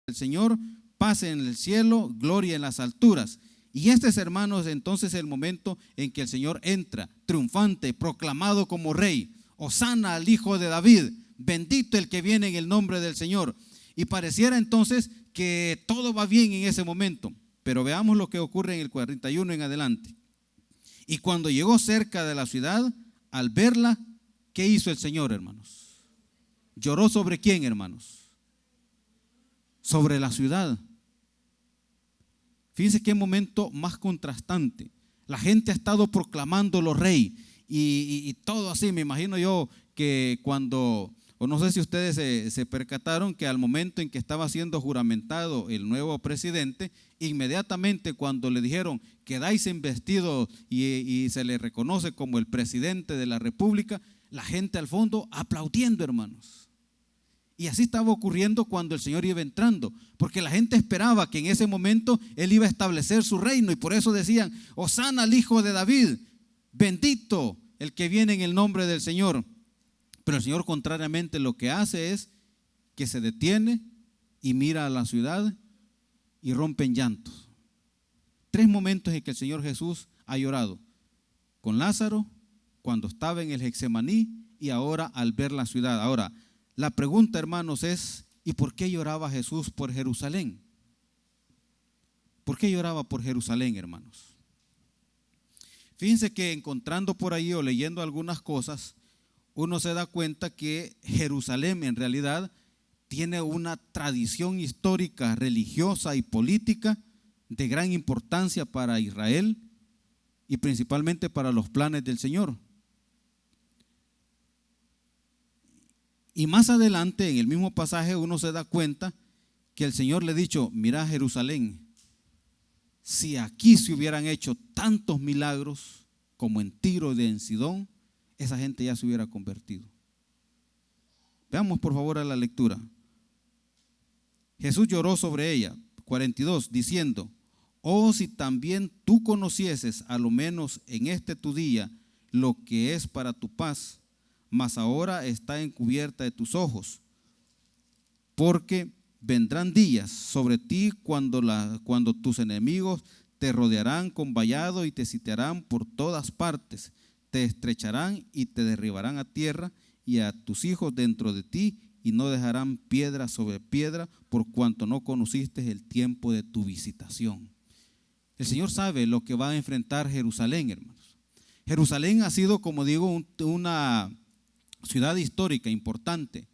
el Señor, paz en el cielo, gloria en las alturas. Y este es, hermanos, entonces el momento en que el Señor entra, triunfante, proclamado como rey. Hosana al Hijo de David, bendito el que viene en el nombre del Señor. Y pareciera entonces que todo va bien en ese momento. Pero veamos lo que ocurre en el 41 en adelante. Y cuando llegó cerca de la ciudad, al verla, ¿qué hizo el Señor, hermanos? ¿Lloró sobre quién, hermanos? Sobre la ciudad. Fíjense qué momento más contrastante. La gente ha estado proclamándolo rey y todo así. Me imagino yo que cuando, o no sé si ustedes se percataron que al momento en que estaba siendo juramentado el nuevo presidente, inmediatamente cuando le dijeron quedáis investido y se le reconoce como el presidente de la República, la gente al fondo aplaudiendo, hermanos. Y así estaba ocurriendo cuando el Señor iba entrando, porque la gente esperaba que en ese momento Él iba a establecer su reino, y por eso decían: Hosana al Hijo de David, bendito el que viene en el nombre del Señor. Pero el Señor, contrariamente, lo que hace es que se detiene y mira a la ciudad y rompe en llantos. 3 momentos en que el Señor Jesús ha llorado: con Lázaro, cuando estaba en el Getsemaní, y ahora al ver la ciudad. Ahora, la pregunta, hermanos, es: ¿y por qué lloraba Jesús por Jerusalén? ¿Por qué lloraba por Jerusalén, hermanos? Fíjense que encontrando por ahí o leyendo algunas cosas, uno se da cuenta que Jerusalén en realidad tiene una tradición histórica, religiosa y política de gran importancia para Israel y principalmente para los planes del Señor. Y más adelante, en el mismo pasaje, uno se da cuenta que el Señor le ha dicho: mira Jerusalén, si aquí se hubieran hecho tantos milagros como en Tiro y en Sidón, esa gente ya se hubiera convertido. Veamos por favor a la lectura. Jesús lloró sobre ella, 42, diciendo: oh, si también tú conocieses, a lo menos en este tu día, lo que es para tu paz, mas ahora está encubierta de tus ojos, porque vendrán días sobre ti cuando tus enemigos te rodearán con vallado y te sitiarán por todas partes, te estrecharán y te derribarán a tierra y a tus hijos dentro de ti, y no dejarán piedra sobre piedra, por cuanto no conociste el tiempo de tu visitación. El Señor sabe lo que va a enfrentar Jerusalén, hermanos. Jerusalén ha sido, como digo, una ciudad histórica importante.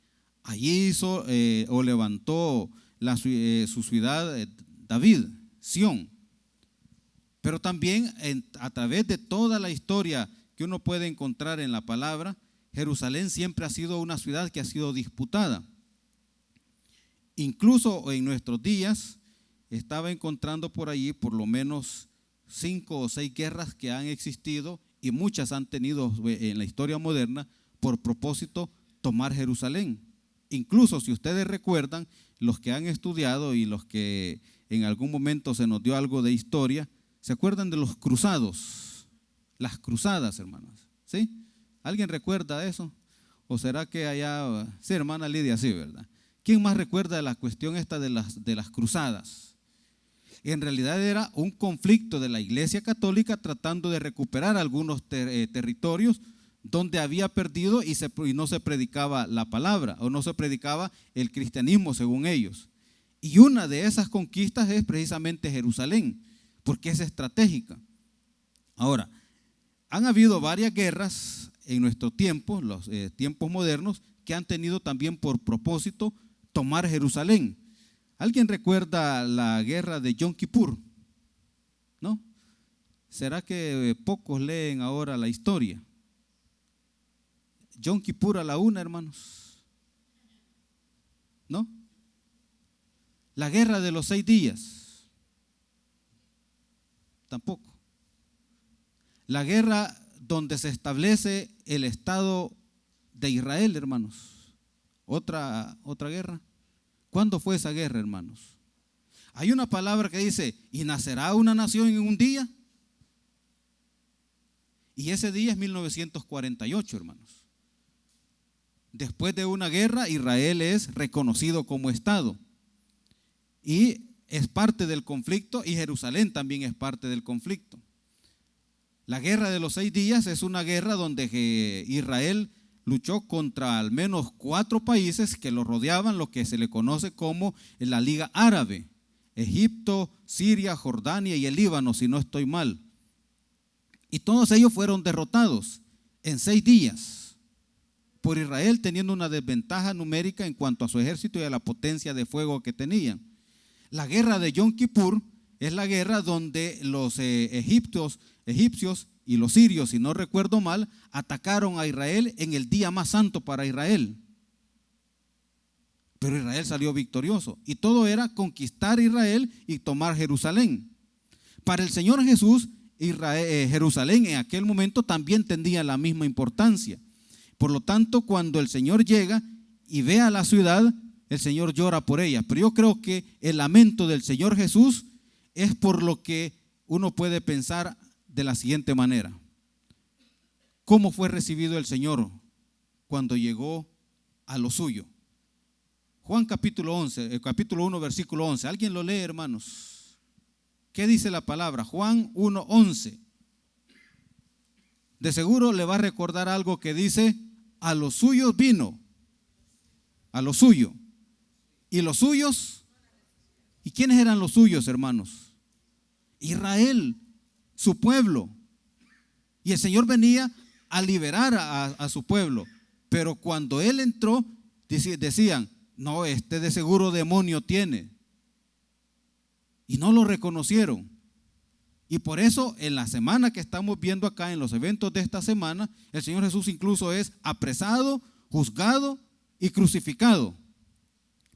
Allí hizo o levantó su ciudad David, Sión. Pero también a través de toda la historia que uno puede encontrar en la palabra, Jerusalén siempre ha sido una ciudad que ha sido disputada. Incluso en nuestros días estaba encontrando por allí por lo menos 5 o 6 guerras que han existido, y muchas han tenido en la historia moderna por propósito tomar Jerusalén. Incluso si ustedes recuerdan, los que han estudiado y los que en algún momento se nos dio algo de historia, ¿se acuerdan de los cruzados? Las cruzadas, hermanos, ¿sí? ¿Alguien recuerda eso? ¿O será que allá, sí, hermana Lidia, sí, ¿verdad? ¿Quién más recuerda de la cuestión esta de las cruzadas? En realidad era un conflicto de la Iglesia Católica tratando de recuperar algunos territorios donde había perdido y no se predicaba la palabra, o no se predicaba el cristianismo según ellos. Y una de esas conquistas es precisamente Jerusalén, porque es estratégica. Ahora, han habido varias guerras en nuestro tiempo, los tiempos modernos, que han tenido también por propósito tomar Jerusalén. ¿Alguien recuerda la guerra de Yom Kippur? ¿No? ¿Será que pocos leen ahora la historia? Yom Kippur a la 1, hermanos. ¿No? La guerra de los 6 días. Tampoco. La guerra donde se establece el Estado de Israel, hermanos. Otra guerra. ¿Cuándo fue esa guerra, hermanos? Hay una palabra que dice: ¿y nacerá una nación en un día? Y ese día es 1948, hermanos. Después de una guerra, Israel es reconocido como Estado. y es parte del conflicto, y Jerusalén también es parte del conflicto. La guerra de los 6 días es una guerra donde Israel luchó contra al menos 4 países que lo rodeaban, lo que se le conoce como la Liga Árabe: Egipto, Siria, Jordania y el Líbano, si no estoy mal. Y todos ellos fueron derrotados en 6 días por Israel, teniendo una desventaja numérica en cuanto a su ejército y a la potencia de fuego que tenían. La guerra de Yom Kippur es la guerra donde los egipcios y los sirios, si no recuerdo mal, atacaron a Israel en el día más santo para Israel. Pero Israel salió victorioso, y todo era conquistar Israel y tomar Jerusalén. Para el Señor Jesús, Jerusalén en aquel momento también tenía la misma importancia. Por lo tanto, cuando el Señor llega y ve a la ciudad, el Señor llora por ella. Pero yo creo que el lamento del Señor Jesús es por lo que uno puede pensar de la siguiente manera: ¿cómo fue recibido el Señor cuando llegó a lo suyo? Juan capítulo 1, versículo 11. ¿Alguien lo lee, hermanos? ¿Qué dice la palabra? Juan 1:11. De seguro le va a recordar algo que dice: a los suyos vino, a lo suyo, y los suyos. ¿Y quiénes eran los suyos, hermanos? Israel, su pueblo. Y el Señor venía a liberar a su pueblo. Pero cuando Él entró, decían: no, este de seguro demonio tiene. Y no lo reconocieron. Y por eso en la semana que estamos viendo acá, en los eventos de esta semana, el Señor Jesús incluso es apresado, juzgado y crucificado,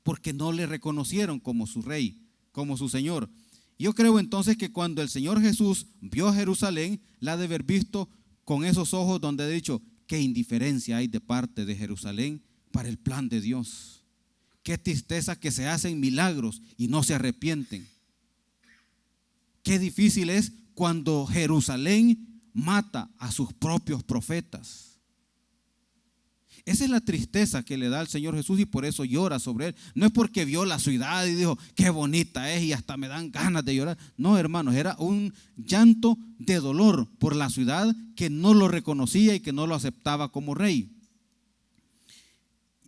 porque no le reconocieron como su rey, como su Señor. Yo creo entonces que cuando el Señor Jesús vio a Jerusalén, la ha de haber visto con esos ojos donde ha dicho: qué indiferencia hay de parte de Jerusalén para el plan de Dios. Qué tristeza que se hacen milagros y no se arrepienten. Qué difícil es cuando Jerusalén mata a sus propios profetas. Esa es la tristeza que le da al Señor Jesús, y por eso llora sobre él. No es porque vio la ciudad y dijo: qué bonita es y hasta me dan ganas de llorar. No, hermanos, era un llanto de dolor por la ciudad que no lo reconocía y que no lo aceptaba como rey.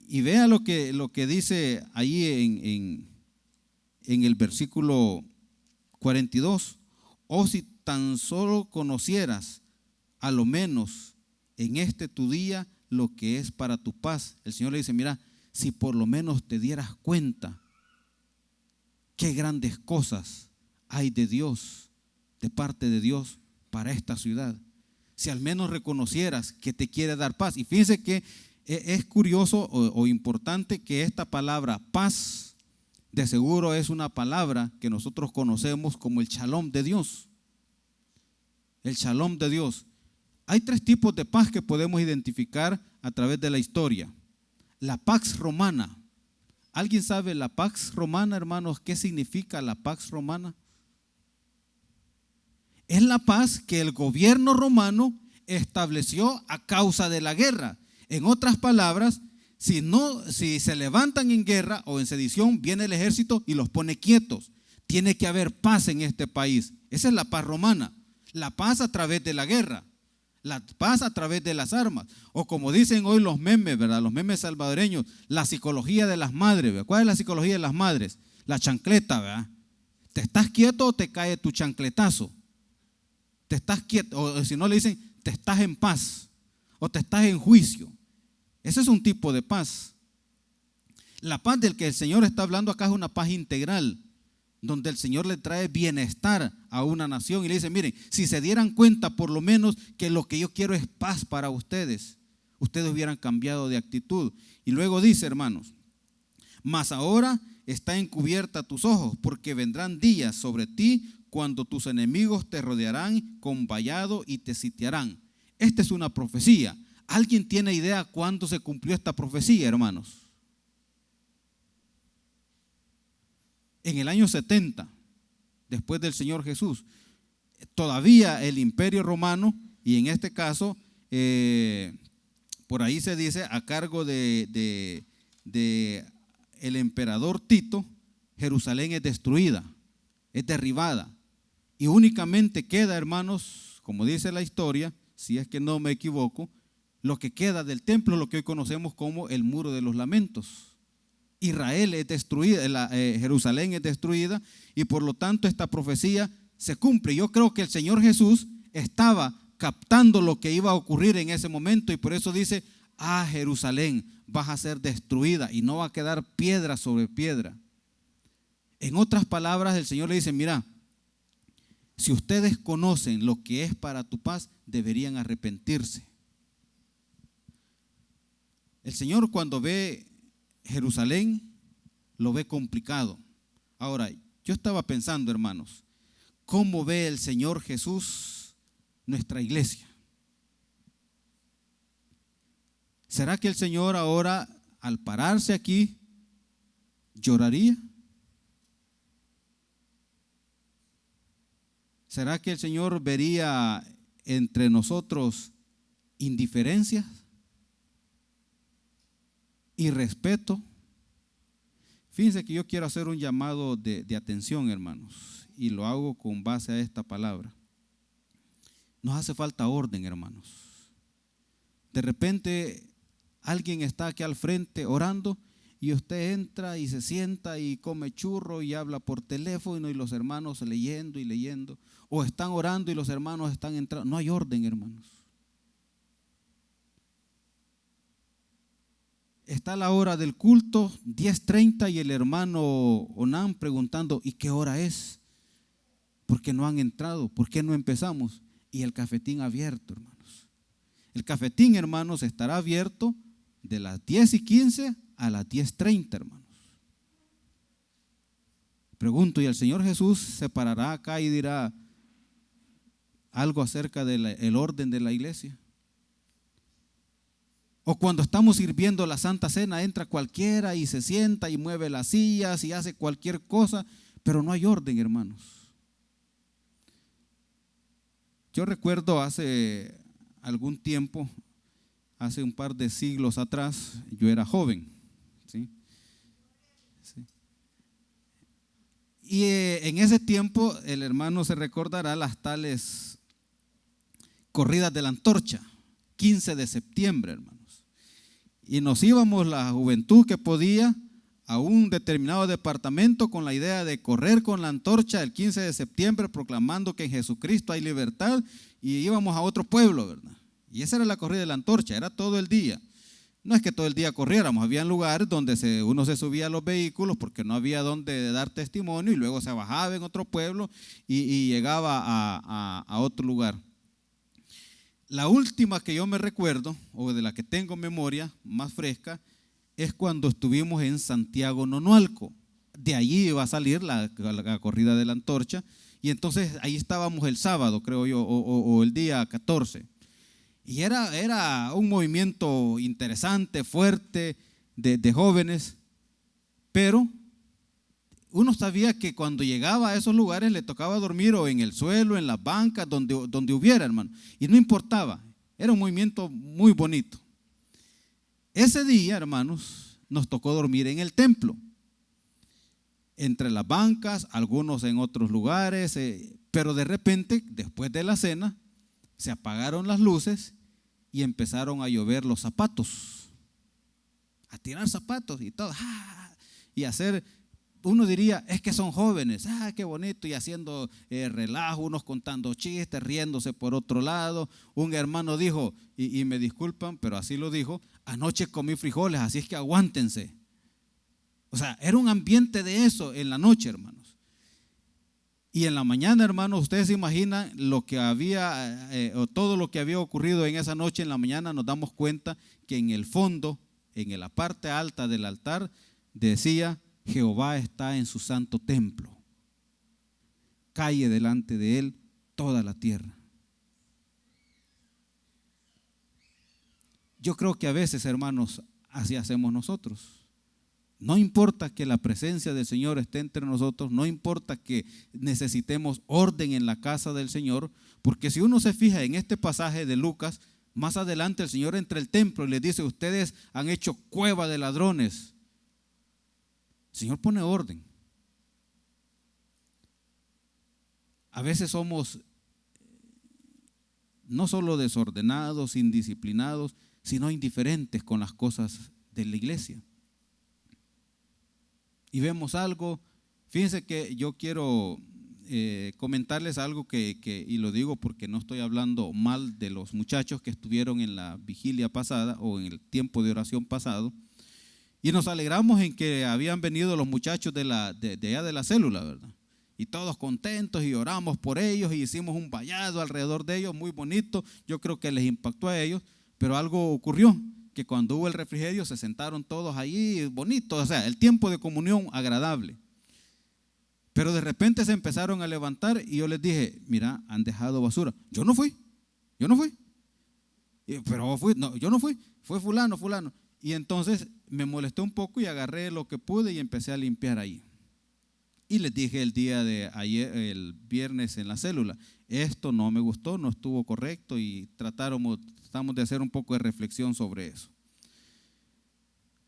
Y vea lo que dice ahí en el versículo 42. Oh, si tan solo conocieras a lo menos en este tu día lo que es para tu paz. El Señor le dice: mira, si por lo menos te dieras cuenta qué grandes cosas hay de Dios, de parte de Dios para esta ciudad. Si al menos reconocieras que te quiere dar paz. Y fíjense que es curioso o importante que esta palabra paz, de seguro es una palabra que nosotros conocemos como el shalom de Dios. El shalom de Dios. Hay 3 tipos de paz que podemos identificar a través de la historia. La pax romana. ¿Alguien sabe la pax romana, hermanos? ¿Qué significa la pax romana? Es la paz que el gobierno romano estableció a causa de la guerra. En otras palabras, si se levantan en guerra o en sedición, viene el ejército y los pone quietos. Tiene que haber paz en este país. Esa es la paz romana. La paz a través de la guerra. La paz a través de las armas. O como dicen hoy los memes, ¿verdad? Los memes salvadoreños, la psicología de las madres, ¿verdad? ¿Cuál es la psicología de las madres? La chancleta, ¿verdad? ¿Te estás quieto o te cae tu chancletazo? Te estás quieto, o si no le dicen: te estás en paz o te estás en juicio. Ese es un tipo de paz. La paz del que el Señor está hablando acá es una paz integral, donde el Señor le trae bienestar a una nación y le dice: miren, si se dieran cuenta por lo menos que lo que yo quiero es paz para ustedes, ustedes hubieran cambiado de actitud. Y luego dice, hermanos: mas ahora está encubierta tus ojos, porque vendrán días sobre ti cuando tus enemigos te rodearán con vallado y te sitiarán. Esta es una profecía. ¿Alguien tiene idea cuándo se cumplió esta profecía, hermanos? En el año 70, después del Señor Jesús. Todavía el Imperio Romano, y en este caso, por ahí se dice, a cargo de el emperador Tito, Jerusalén es destruida, es derribada. Y únicamente queda, hermanos, como dice la historia, si es que no me equivoco, lo que queda del templo, lo que hoy conocemos como el Muro de los Lamentos. Israel es destruida, Jerusalén es destruida, y por lo tanto esta profecía se cumple. Yo creo que el Señor Jesús estaba captando lo que iba a ocurrir en ese momento, y por eso dice: Jerusalén, vas a ser destruida y no va a quedar piedra sobre piedra. En otras palabras, el Señor le dice: mira, si ustedes conocen lo que es para tu paz, deberían arrepentirse. El Señor, cuando ve Jerusalén, lo ve complicado. Ahora, yo estaba pensando, hermanos, ¿cómo ve el Señor Jesús nuestra iglesia? ¿Será que el Señor ahora, al pararse aquí, lloraría? ¿Será que el Señor vería entre nosotros indiferencia, irrespeto? Fíjense que yo quiero hacer un llamado de atención, hermanos, y lo hago con base a esta palabra. Nos hace falta orden, hermanos. De repente alguien está aquí al frente orando y usted entra y se sienta y come churro y habla por teléfono, y los hermanos leyendo y leyendo, o están orando y los hermanos están entrando. No hay orden, hermanos. Está la hora del culto, 10:30, y el hermano Onan preguntando: ¿y qué hora es? ¿Por qué no han entrado? ¿Por qué no empezamos? Y el cafetín abierto, hermanos. El cafetín, hermanos, estará abierto de las 10:15 a las 10:30, hermanos. Pregunto, ¿y el Señor Jesús se parará acá y dirá algo acerca del orden de la iglesia? O cuando estamos sirviendo la Santa Cena, entra cualquiera y se sienta y mueve las sillas y hace cualquier cosa, pero no hay orden, hermanos. Yo recuerdo hace algún tiempo, hace un par de siglos atrás, yo era joven, ¿sí? Sí. Y en ese tiempo el hermano se recordará las tales corridas de la antorcha, 15 de septiembre, hermanos. Y nos íbamos la juventud que podía a un determinado departamento con la idea de correr con la antorcha el 15 de septiembre proclamando que en Jesucristo hay libertad, y íbamos a otro pueblo, ¿verdad? Y esa era la corrida de la antorcha, era todo el día. No es que todo el día corriéramos, había lugares donde uno se subía a los vehículos porque no había donde dar testimonio, y luego se bajaba en otro pueblo y llegaba a otro lugar. La última que yo me recuerdo, o de la que tengo memoria más fresca, es cuando estuvimos en Santiago Nonualco. De allí iba a salir la corrida de la antorcha, y entonces ahí estábamos el sábado, creo yo, o el día 14. Y era un movimiento interesante, fuerte, de jóvenes, pero uno sabía que cuando llegaba a esos lugares le tocaba dormir o en el suelo, en las bancas, donde hubiera, hermano, y no importaba, era un movimiento muy bonito. Ese día, hermanos, nos tocó dormir en el templo, entre las bancas, algunos en otros lugares, pero de repente, después de la cena, se apagaron las luces y empezaron a llover los zapatos, a tirar zapatos y todo, y hacer, uno diría, es que son jóvenes, qué bonito, y haciendo relajo, unos contando chistes, riéndose por otro lado. Un hermano dijo, y me disculpan, pero así lo dijo: anoche comí frijoles, así es que aguántense. O sea, era un ambiente de eso en la noche, hermanos. Y en la mañana, hermanos, ustedes se imaginan lo que había, o todo lo que había ocurrido en esa noche. En la mañana nos damos cuenta que en el fondo, en la parte alta del altar, decía: Jehová está en su santo templo, calle delante de él toda la tierra. Yo creo que a veces, hermanos, así hacemos nosotros. No importa que la presencia del Señor esté entre nosotros, no importa que necesitemos orden en la casa del Señor, porque si uno se fija en este pasaje de Lucas, más adelante el Señor entra al templo y les dice: ustedes han hecho cueva de ladrones. El Señor pone orden. A veces somos no solo desordenados, indisciplinados, sino indiferentes con las cosas de la iglesia. Y vemos algo, fíjense que yo quiero comentarles algo y lo digo porque no estoy hablando mal de los muchachos que estuvieron en la vigilia pasada o en el tiempo de oración pasado, y nos alegramos en que habían venido los muchachos de allá de la célula, ¿verdad? Y todos contentos y oramos por ellos y hicimos un vallado alrededor de ellos muy bonito. Yo creo que les impactó a ellos, pero algo ocurrió, que cuando hubo el refrigerio se sentaron todos ahí bonitos, o sea, el tiempo de comunión agradable. Pero de repente se empezaron a levantar y yo les dije, mira, han dejado basura. Yo no fui. Pero no, yo no fui, fue fulano. Y entonces me molesté un poco y agarré lo que pude y empecé a limpiar ahí. Y les dije el día de ayer, el viernes en la célula, esto no me gustó, no estuvo correcto y tratamos de hacer un poco de reflexión sobre eso.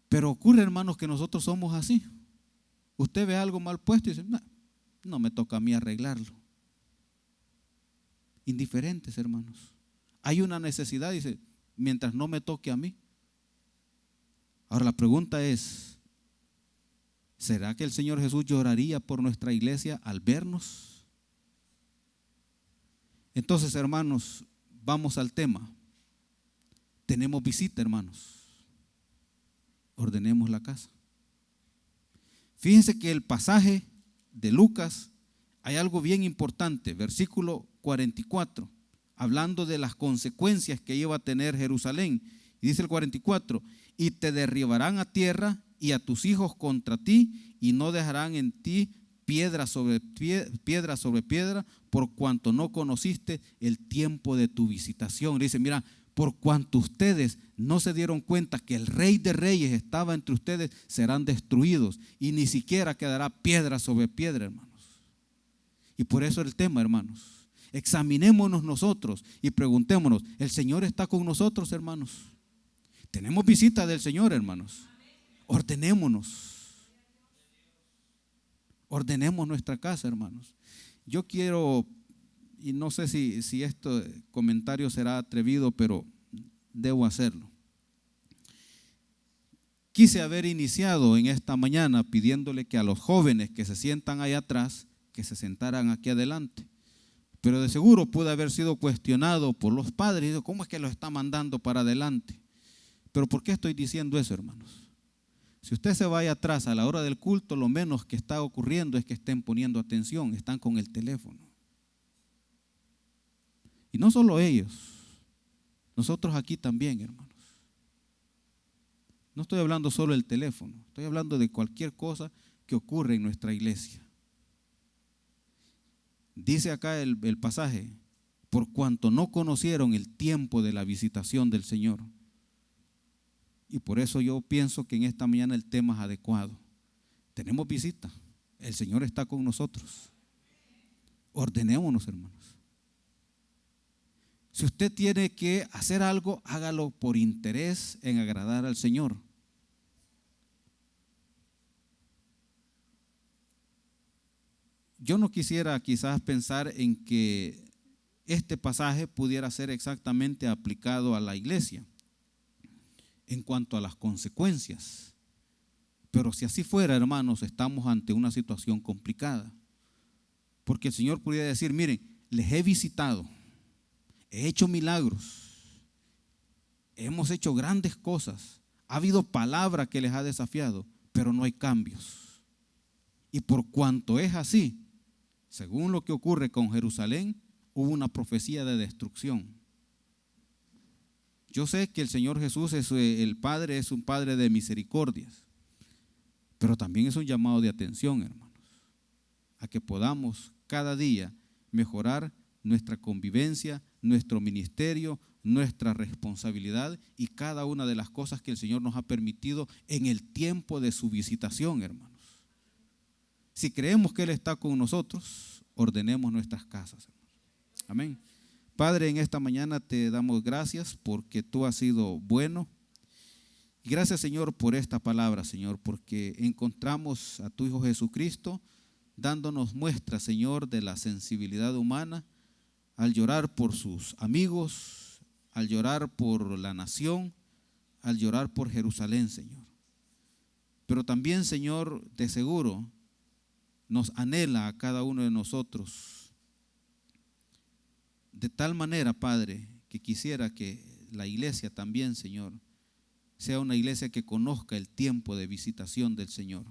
Pero ocurre, hermanos, que nosotros somos así. Usted ve algo mal puesto y dice, no me toca a mí arreglarlo. Indiferentes, hermanos. Hay una necesidad, dice, mientras no me toque a mí. Ahora la pregunta es, ¿será que el Señor Jesús lloraría por nuestra iglesia al vernos? Entonces, hermanos, vamos al tema. Tenemos visita, hermanos. Ordenemos la casa. Fíjense que el pasaje de Lucas, hay algo bien importante, versículo 44, hablando de las consecuencias que iba a tener Jerusalén. Y dice el 44, y te derribarán a tierra y a tus hijos contra ti, y no dejarán en ti piedra sobre piedra, por cuanto no conociste el tiempo de tu visitación. Le dice, mira, por cuanto ustedes no se dieron cuenta que el Rey de Reyes estaba entre ustedes, serán destruidos y ni siquiera quedará piedra sobre piedra, hermanos. Y por eso el tema, hermanos, examinémonos nosotros y preguntémonos, ¿el Señor está con nosotros, hermanos? Tenemos visita del Señor, hermanos. Ordenemos nuestra casa, hermanos. Yo quiero, y no sé si este comentario será atrevido, pero debo hacerlo. Quise haber iniciado en esta mañana pidiéndole que a los jóvenes que se sientan ahí atrás, que se sentaran aquí adelante. Pero de seguro puede haber sido cuestionado por los padres. ¿Cómo es que los está mandando para adelante? Pero ¿por qué estoy diciendo eso, hermanos? Si usted se vaya atrás a la hora del culto, lo menos que está ocurriendo es que estén poniendo atención, están con el teléfono. Y no solo ellos, nosotros aquí también, hermanos. No estoy hablando solo del teléfono, estoy hablando de cualquier cosa que ocurre en nuestra iglesia. Dice acá el pasaje, por cuanto no conocieron el tiempo de la visitación del Señor. Y por eso yo pienso que en esta mañana el tema es adecuado. Tenemos visita, el Señor está con nosotros. Ordenémonos, hermanos. Si usted tiene que hacer algo, hágalo por interés en agradar al Señor. Yo no quisiera quizás pensar en que este pasaje pudiera ser exactamente aplicado a la iglesia en cuanto a las consecuencias. Pero si así fuera, hermanos, estamos ante una situación complicada. Porque el Señor podría decir, miren, les he visitado, he hecho milagros, hemos hecho grandes cosas, ha habido palabra que les ha desafiado, pero no hay cambios. Y por cuanto es así, según lo que ocurre con Jerusalén, hubo una profecía de destrucción. Yo sé que el Señor Jesús el Padre es un Padre de misericordias, pero también es un llamado de atención, hermanos, a que podamos cada día mejorar nuestra convivencia, nuestro ministerio, nuestra responsabilidad y cada una de las cosas que el Señor nos ha permitido en el tiempo de su visitación, hermanos. Si creemos que Él está con nosotros, ordenemos nuestras casas, hermanos. Amén. Padre, en esta mañana te damos gracias porque tú has sido bueno. Y gracias, Señor, por esta palabra, Señor, porque encontramos a tu Hijo Jesucristo dándonos muestra, Señor, de la sensibilidad humana al llorar por sus amigos, al llorar por la nación, al llorar por Jerusalén, Señor. Pero también, Señor, de seguro nos anhela a cada uno de nosotros de tal manera, Padre, que quisiera que la iglesia también, Señor, sea una iglesia que conozca el tiempo de visitación del Señor.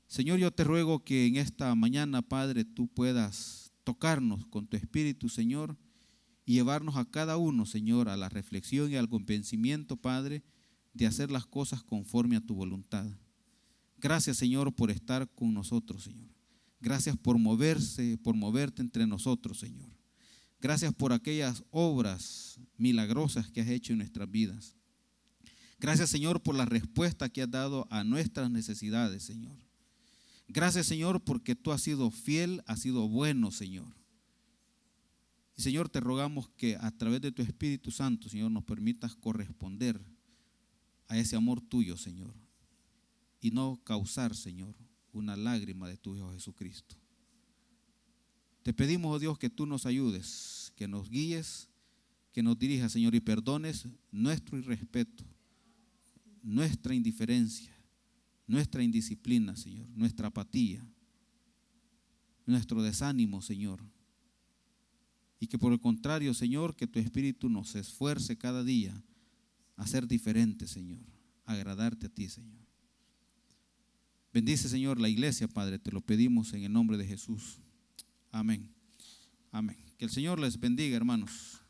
Señor, yo te ruego que en esta mañana, Padre, tú puedas tocarnos con tu Espíritu, Señor, y llevarnos a cada uno, Señor, a la reflexión y al convencimiento, Padre, de hacer las cosas conforme a tu voluntad. Gracias, Señor, por estar con nosotros, Señor. Gracias por moverte entre nosotros, Señor. Gracias por aquellas obras milagrosas que has hecho en nuestras vidas. Gracias, Señor, por la respuesta que has dado a nuestras necesidades, Señor. Gracias, Señor, porque tú has sido fiel, has sido bueno, Señor. Y, Señor, te rogamos que a través de tu Espíritu Santo, Señor, nos permitas corresponder a ese amor tuyo, Señor, y no causar, Señor, una lágrima de tu Hijo Jesucristo. Te pedimos, oh Dios, que tú nos ayudes, que nos guíes, que nos dirijas, Señor, y perdones nuestro irrespeto, nuestra indiferencia, nuestra indisciplina, Señor, nuestra apatía, nuestro desánimo, Señor. Y que por el contrario, Señor, que tu Espíritu nos esfuerce cada día a ser diferentes, Señor, a agradarte a ti, Señor. Bendice, Señor, la iglesia, Padre, te lo pedimos en el nombre de Jesús. Amén. Amén. Que el Señor les bendiga, hermanos.